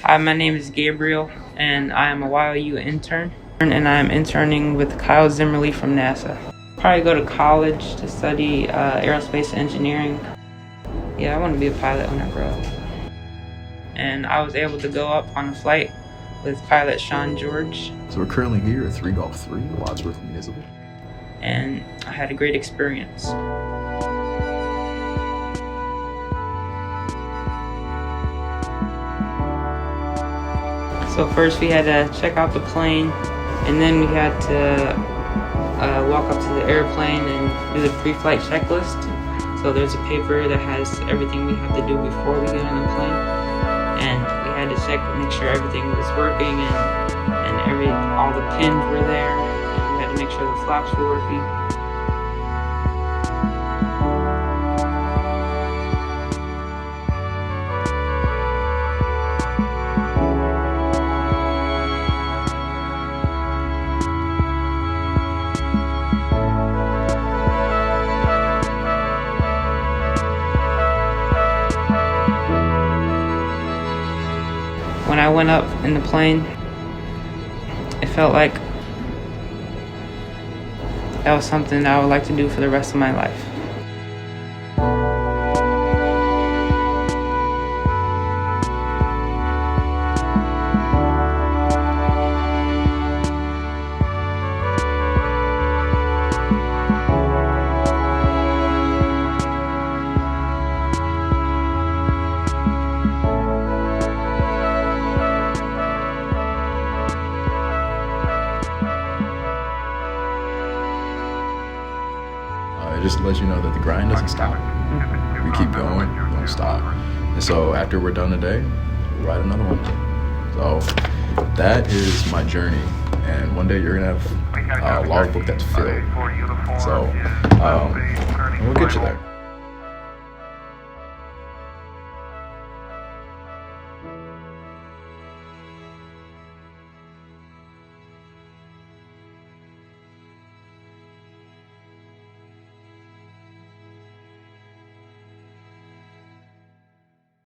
Hi, my name is Gabriel, and I am a Y.O.U intern, and I am interning with Kyle Zimmerly from NASA. Probably go to college to study aerospace engineering. Yeah, I want to be a pilot when I grow up. And I was able to go up on a flight with pilot Shawn George. So we're currently here at 3 Golf 3, Wadsworth Municipal. And I had a great experience. So first we had to check out the plane, and then we had to walk up to the airplane and do the pre-flight checklist. So there's a paper that has everything we have to do before we get on the plane, and we had to check to make sure everything was working and all the pins were there, and we had to make sure the flaps were working. When I went up in the plane, it felt like that was something that I would like to do for the rest of my life. Just to let you know that the grind doesn't stop. We keep going, we don't stop. And so after we're done today, we'll write another one. So that is my journey. And one day you're gonna have a logbook that's filled. So we'll get you there.